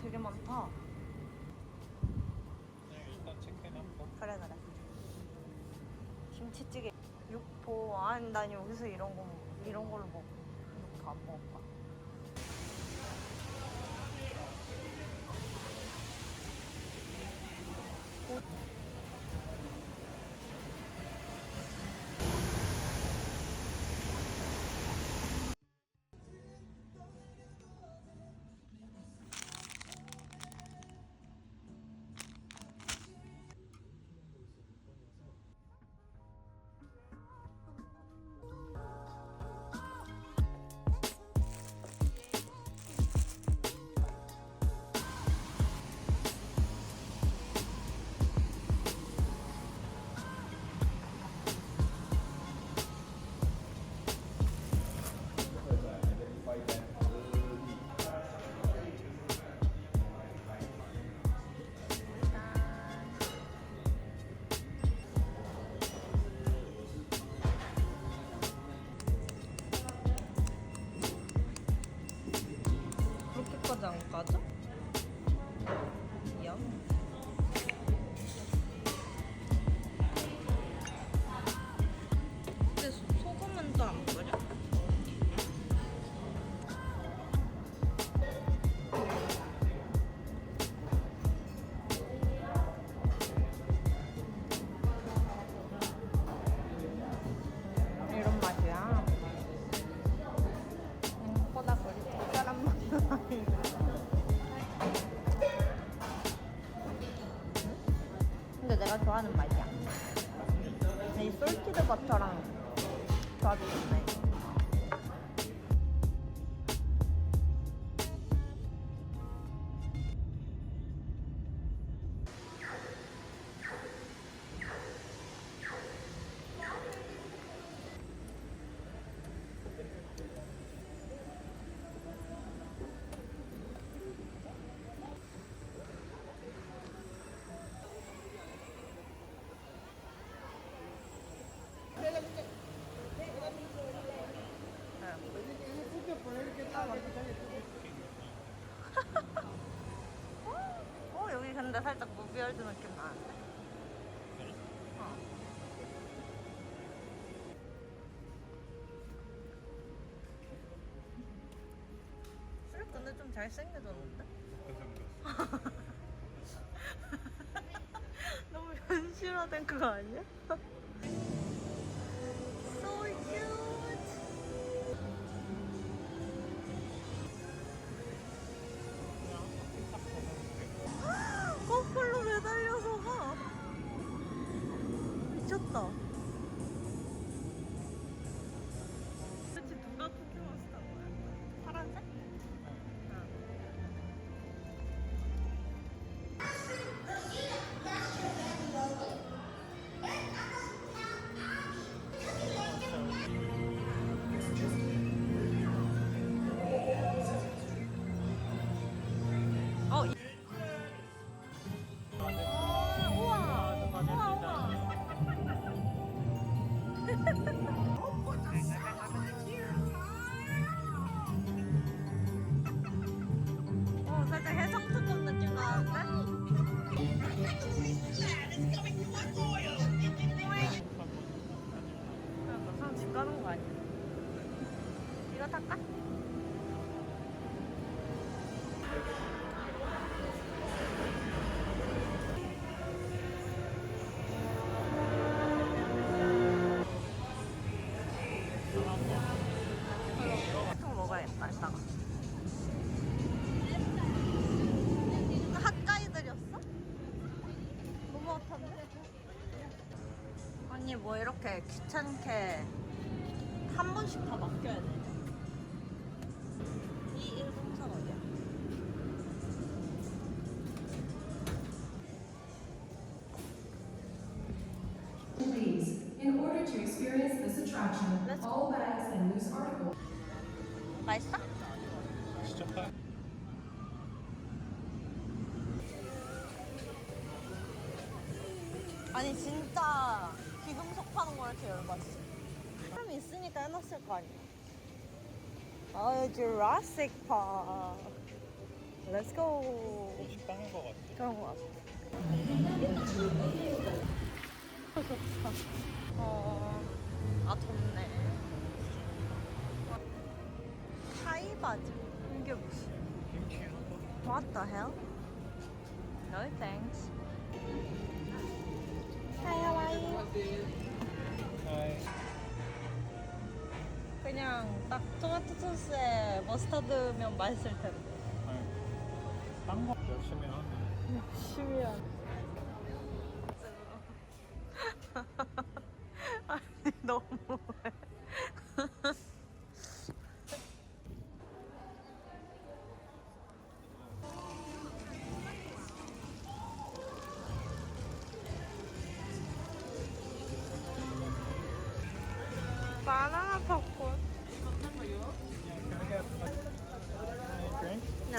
되게 많다. 일단 체크해놓고. 그래. 김치찌개, 육포. 아니 난 여기서 이런 걸로 먹어. 육포 안 먹을까? 그렇게까지 안 까져? 야. 근데 소금은 또 안 뿌려? 이런 맛이야. 생각보다 그리 특별한 맛은 아닌데. 근데 내가 좋아하는 맛이야. 이 솔티드 버터랑 조합이 좋네. 여기 근데 살짝 무비월드 느낌 나는데? 어. 술 근데 좀 잘생겨졌는데? 너무 현실화된 그거 아니야? So cute! 거꾸로 매달려서 가. 미쳤다. 도대체 누가 쿠키몬스 탄 거야? 파란색? 살짝 해성특급 느낌 나는데? 그러니까 사람 집 가는 거 아니야? 이거 탈까? 통 먹어야겠다 이따가. 핫가이들이었어? 너무 핫한데? 아니 뭐 이렇게 귀찮게 한 번씩 다 맡겨야 돼. 이 1봉선 어디야? Please, in order to experience this attraction, all bags and loose articles. 맛있어? 진짜 파. 아니 진짜 귀금속 파는 거 이렇게 열받지? 사람이 있으니까 해놨을 거 아니야. 아, 주라식 파크. Let's go. 식당인 것 같아. 그런 거 같아. 좋다. 아 덥네. 타이바즈. 이게 무슨? What the hell? No thanks. Hi, how are you? 하이. 그냥 딱 토마토 소스에 머스타드면 맛있을 텐데. 딴거 열심히 하네. 열심히 하네. 아니 너무해. 바나나 팝콘. Can I get a drink? 네.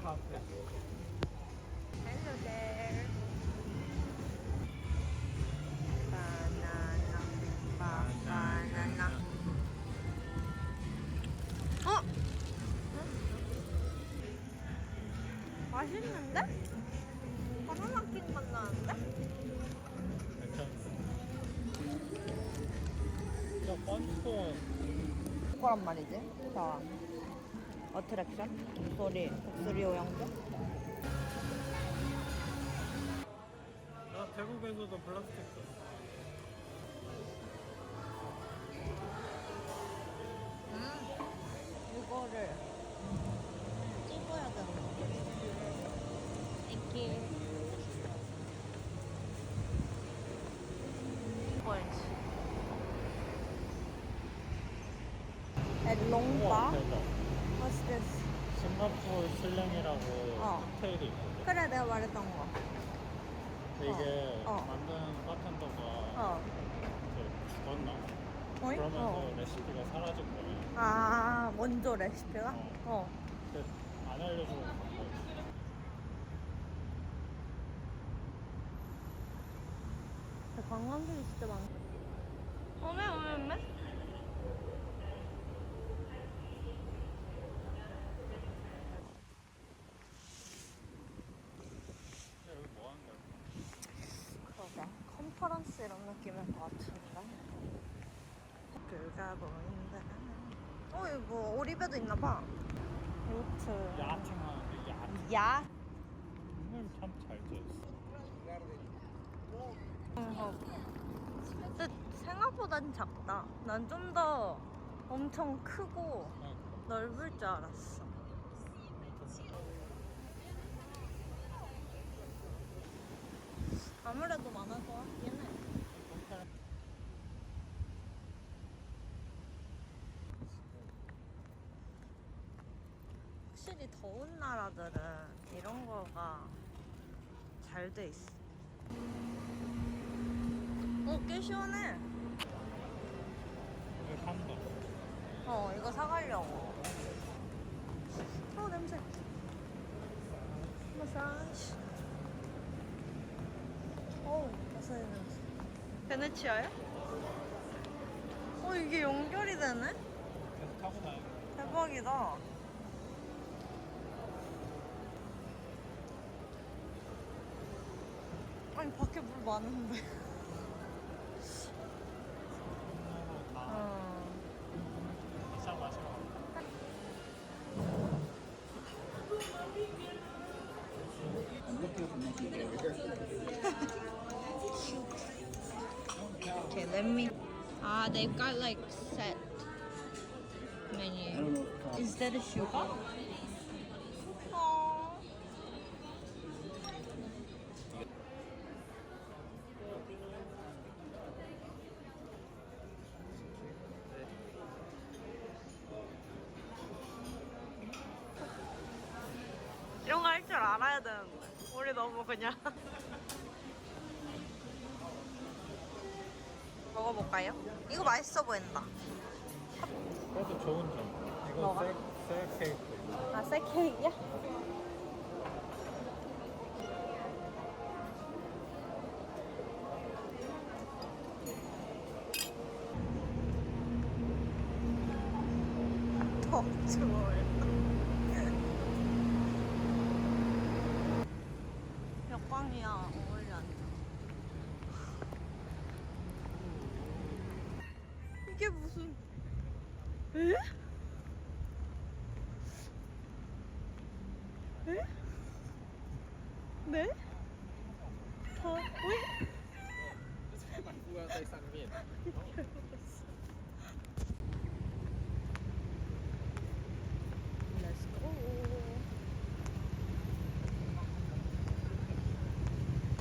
Coffee. Hello there. 바나나. 바나나. 어? 맛있는데? 바나나 킹 맛 나는데? 괜찮은데? 저 펀치콘 거란 말이지. 자, 어트랙션, 독수리 오영도. 나 태국에서도 플라스틱 써. 이거를 찍어야 되는 거. 이렇게. 뭐지? 롱바? 대박. What's this? 싱가포르 실랭이라고 칵테일이 있거든. 그래, 내가 말했던 거. 근데 이게 어. 만드는 바텐더가 어. 이제 죽었나? 어이? 그러면서 레시피가 사라진 거야. 아, 먼저 레시피가? 어. 근데 안 알려주고 간 거지. 관광객이 진짜 많아. 어메. 근데 여기 뭐 하는 거야? 그러게. 컨퍼런스 이런 느낌일 것 같은데. 뷰가 보인다. 이거 뭐 오리배도 있나봐. 요트. 야팅하는데 야팅. 야? 오늘 참잘 지었어. 근데 생각보단 작다. 난 좀 더 엄청 크고 넓을 줄 알았어. 아무래도 많을 것 같긴 해. 확실히 더운 나라들은 이런 거가 잘 돼 있어. 꽤 시원해. 여기 판다. 이거 사가려고. 냄새. 마사지. 마사지 냄새. 베네치아야? 이게 연결이 되네? 계속 타고 다녀. 대박이다. 아니, 밖에 물 많은데. 비싼 마시러 가. Okay, let me. They've got like set menu. Is that a sugar? Aww. 이런 거 할 줄 알아야 되는데 우리 너무 그냥 먹어볼까요? 이거 맛있어 보인다. 그래도 좋은 점. 이거 뭐가? 셀 케이크. 새 케이크야? 더 좋아요. 가방이야. 어울리 안 돼. 이게 무슨? 에? 에? 네? 더? 왜? 满布要在上面。 Let's go.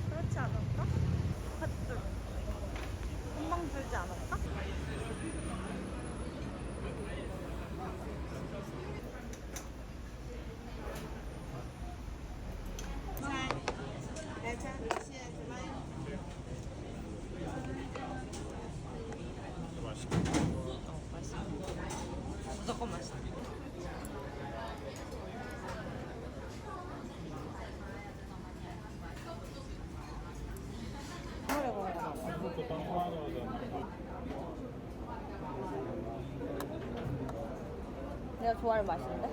그렇지 않을까? 핫줄. 금방 줄지 않을까? 맛있겠다. 맛있어. 무조건 맛있어. 한국도 빵빵하자마자 내가 좋아할 맛인데?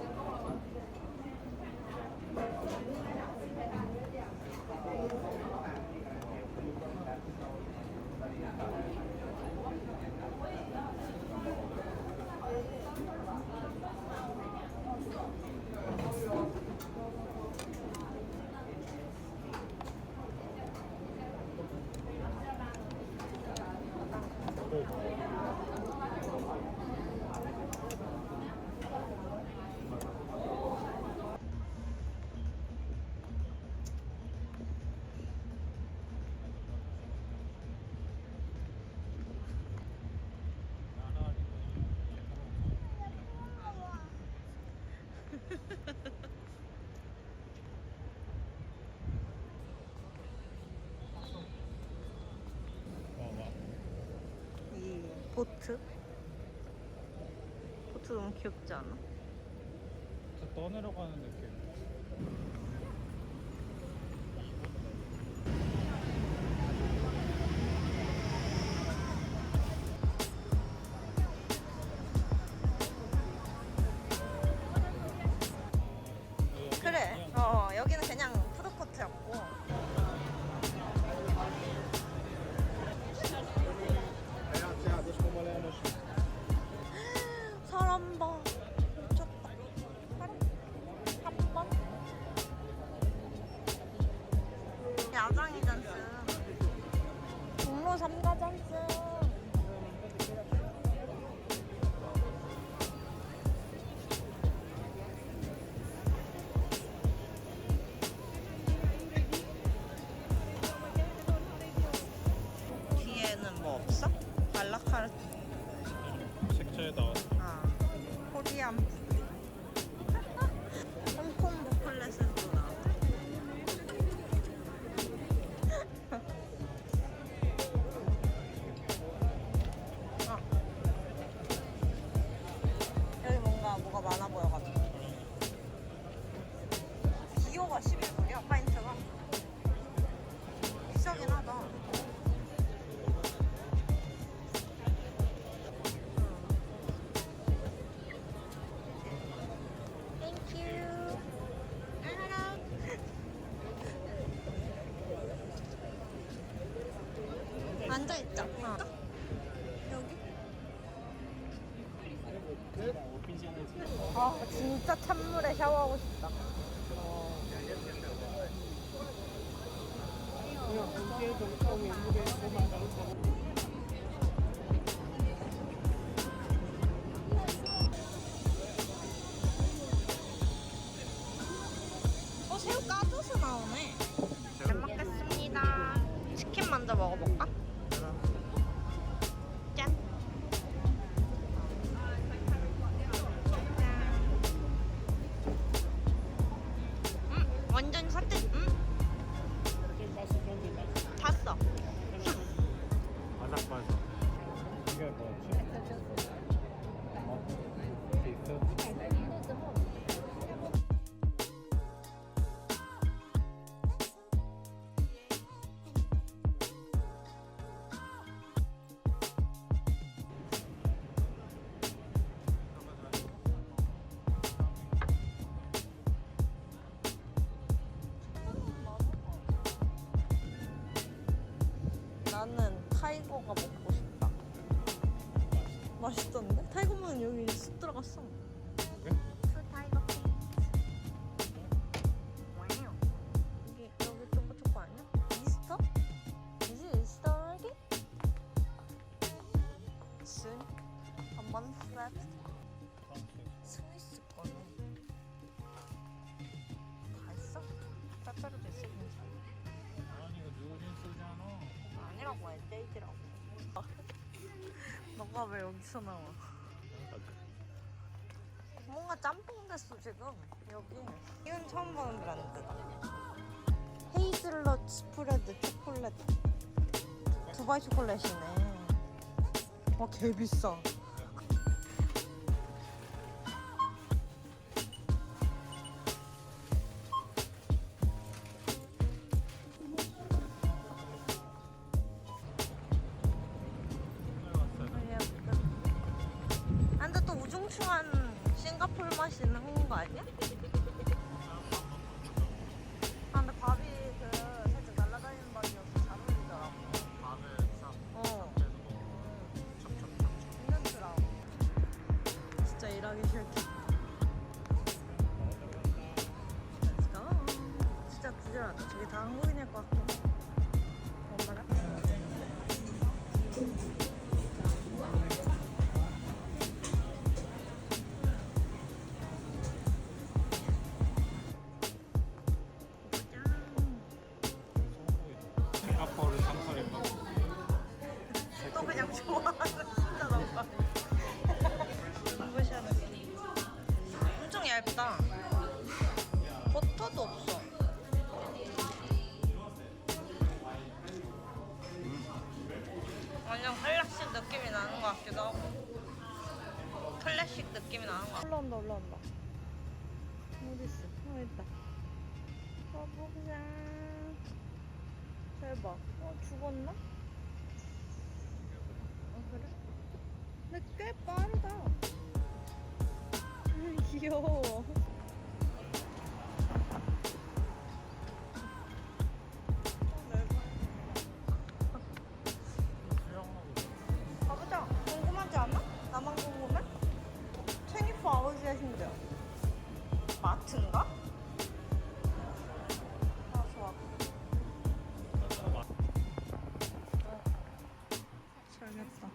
이 보트? 보트 너무 귀엽지 않아? 저 떠내려가는 느낌. 그래. 여기는 그냥 푸드코트였고. 사람 봐. 미쳤다. 사람 한 번. 야장이잖스. 종로 3가잖스. 뒤에는 뭐 없어? 알라카르트. 색채에 나왔어. 아, 코리안 푸드. 홍콩 부클렛에도 나와. 여기 뭔가 뭐가 많아 보여가지고. 기호가 11불이야, 파인트가. 비싸긴 하다. 앉아있자. 여기? 아, 진짜 찬물에 샤워하고 싶다. 새우 까줘서 나오네. 잘 먹겠습니다. 치킨 먼저 먹어볼까? 짠. 완전 사태. 탔어. 바삭바삭. 이게 뭐지? 비프? 적었어. 그래? 투 타이거 핑크. 뭐예요? 여기 초코 아니야? 이스터? Is it Easter already? Soon? A month left? 스위스 거는 다 했어? 빼빼로도 있어 괜찮아. 아니 이거 뉴진스잖아. 아니라고 해, 데이트라고. 너가 왜 여기서 나와? 뭔가 짬뽕 됐어 지금 여기. 이건 처음 보는 브랜드다. 헤이즐넛 스프레드 초콜릿. 두바이 초콜릿이네. 와 개 비싸. 근데 또 우중충한 싱가포르 맛이 있는 거 아니야? 아 근데 밥이 그 살짝 날아다니는 밥이어서 잘 어울리더라고. 밥에 싹 어. 빼서 먹어. 찹찹찹찹. 괜찮더라고. 진짜 일하기 싫겠다. Let's go. 진짜 부지런하다. 저기 다 한국인일 것 같긴 해. 엄마랑? 싱가포르 3살인가? 또 그냥 좋아하는 진짜 너무 눈부셔. 엄청 얇다. 버터도 없어. 완전 클래식 느낌이 나는 것 같기도 하고. 클래식 느낌이 나는 것 같아. 올라온다. 어딨어? 있다. 거북상. 대박. 죽었나? 그래? 근데 꽤 빠르다. 귀여워. 가보자. 궁금하지 않아? 나만 궁금해? 24hours에 신데요. 마트인가? 아 좋아. 잘겠다.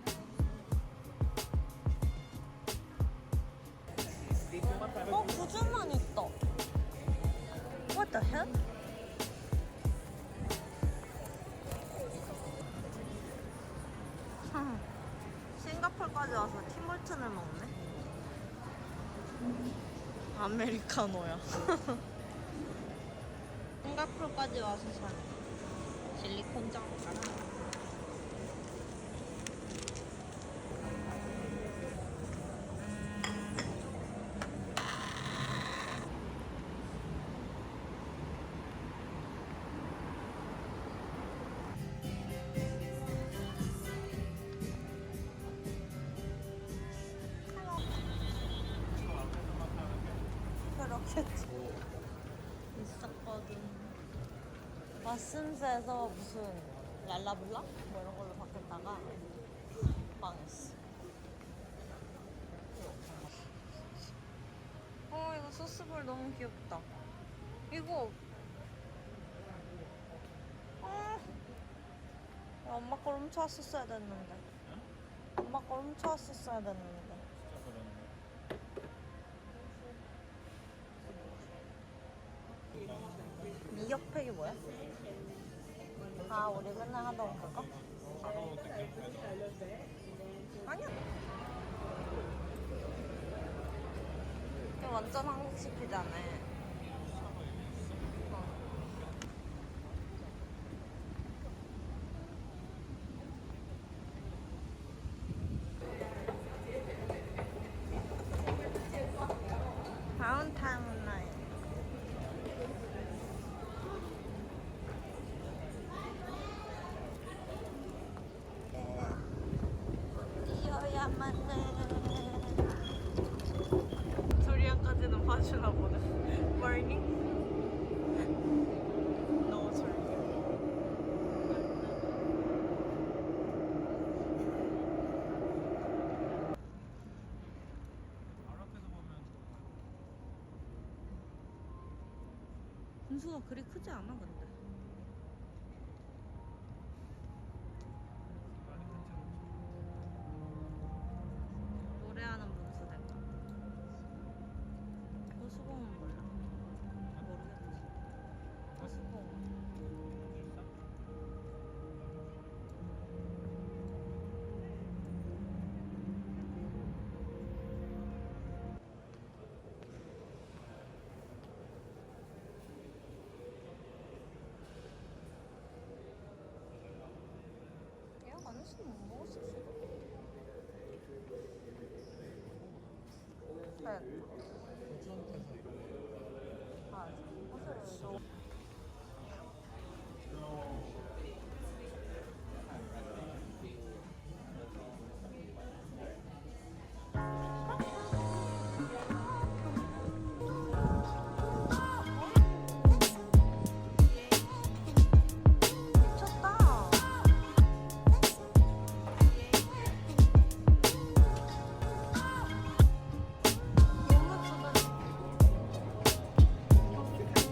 구두만 있다. What the hell? 싱가포르까지 와서 티몰튼을 먹네. 아메리카노야. 싱가포르까지 와서 산 실리콘 짱가라. 그렇겠지. 있었거든. 마슨스에서 무슨 랄라블라? 뭐 이런 걸로 바뀌었다가 망했어. 이거 소스볼 너무 귀엽다. 이거 엄마 걸 훔쳐왔었어야 됐는데. 엄마 걸 훔쳐왔었어야 됐는데. 미역팩이 뭐야? 아 우리 맨날 하던 그거? 바로 땡겨서 아니야. 이게 완전 한국식 피자네. 다운타운 라인. 뛰어야만 해. 두리안까지는 봐주나 보네. Morning. 너무 졸려. 분수가 그리 크지 않아 근데. 많이 큰지 노래하는 분수대인가? 호수공은 몰라. 모르겠지. 호수공은. 얘가 안 했으면 못 먹었을 수도. 네. 호주한테서 이런 거. 아, 호수를 너무. 미쳤다. 너무 예쁘다.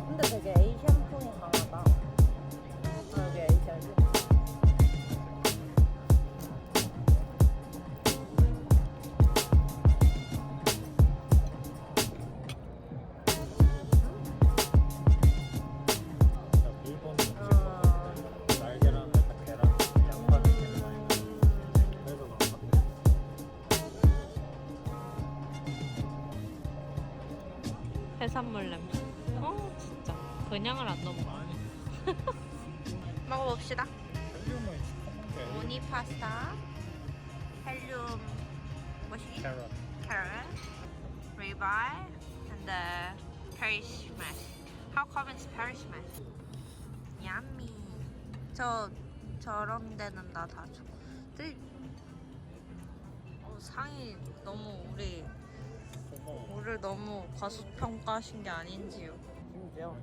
근데 되게 에이시안풍이 강하다. 여기 에이시안이. 일본 음식 먹을 때 날계란, 약간 계란, 양파 느낌이 많이 나요. 그래서 그런 것 같아요. 해산물 냄새. 진짜. 그냥을 안 넘어. 아니, 먹어봅시다. 헬륨은 시커먼 게 오니 파스타, 헬륨, 뭐시기? 캐럿. Carrot, ribeye, and the Parish mash. How come it's Parish mash? Yummy. 저런 데는 나 다 줘. 근데 상이 너무 고마워. 우리를 너무 과소평가하신 게 아닌지요. 심지어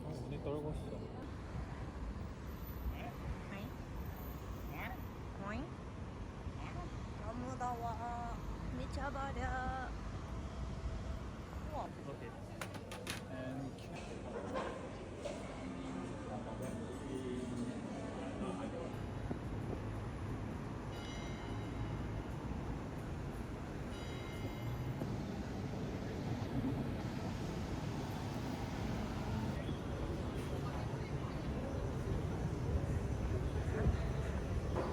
눈이 떨고 있어. 오잉? 너무 더워. 미쳐버려. 우와. Okay. And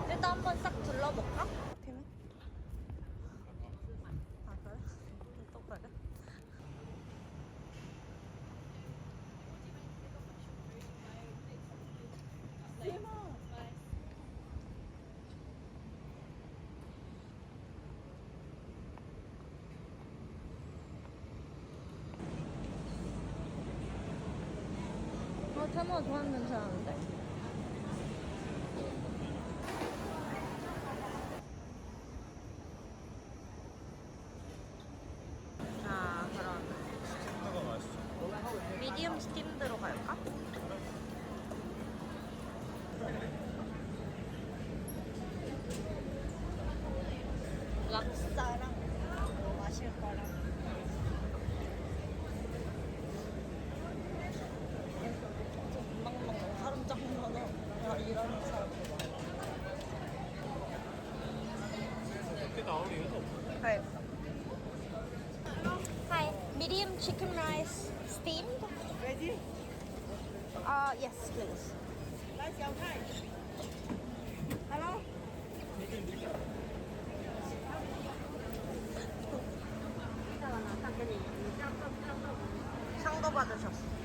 일단 한번 싹 둘러볼까? 팀이? 아 그래? 또 그래? 테마 좋아하는 냄새 나는데? 자, 그럼 스팀드가 맛있어. 미디엄 스팀드로 갈까? 락사랑 뭐 마실 거랑 금방 먹는 사람 짱 많아. 다 일하는 사람들 많아. 이렇게 나올 이유도 없어. Right. Hi, medium chicken rice steamed. Ready? Yes, please. Let's go Thai. Hello? 상도 받으셨어.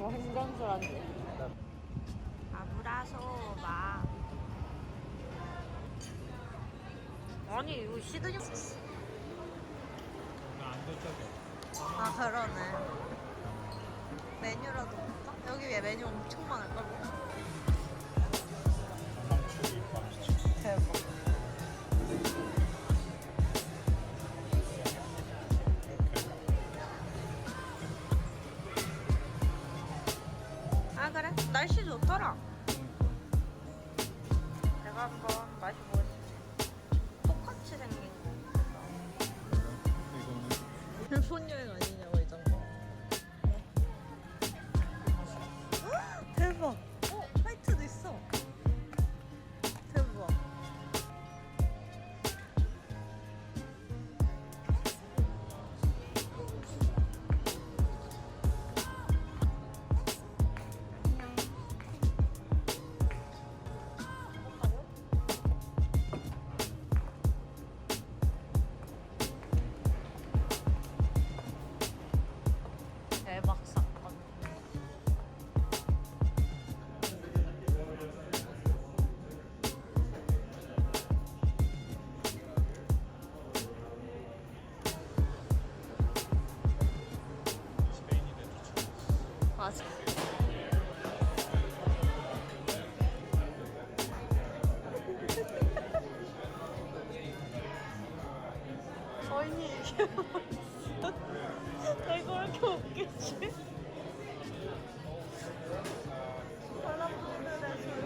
뭐 행정술한데. 아브라소바. 아니 이거 시드니. 안 도착해. 아 그러네. 메뉴라도 볼까? 여기 왜 메뉴 엄청 많을걸? 상추 밤치킨. 대박. 아 그래? 날씨 좋더라. 내가 한번 마셔보겠습니다. 똑같이 생긴 거. 이거는 일본 여행 아니냐고 이 정도. 대박. 화이트도 있어. 대박. 대박 사건. 스페인인데 도착. 맞아. 저희는 이게 이거 왜 이렇게 웃기지? 사람들의 소리.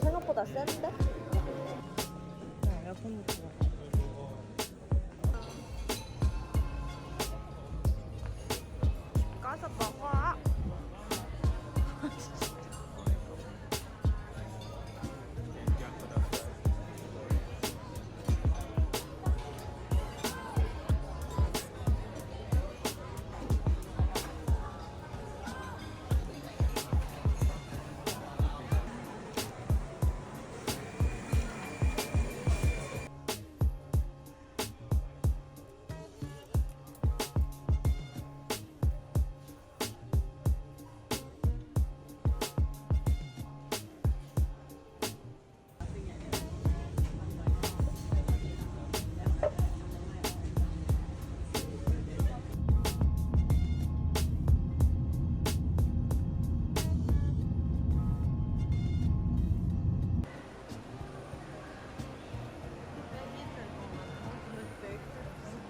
생각보다 센데? 에어컨도 좋아. 가서 먹어. 얘기할 거다.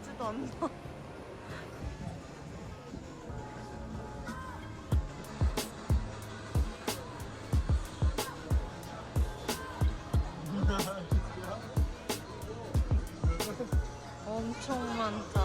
묻지도 않나? 엄청 많다.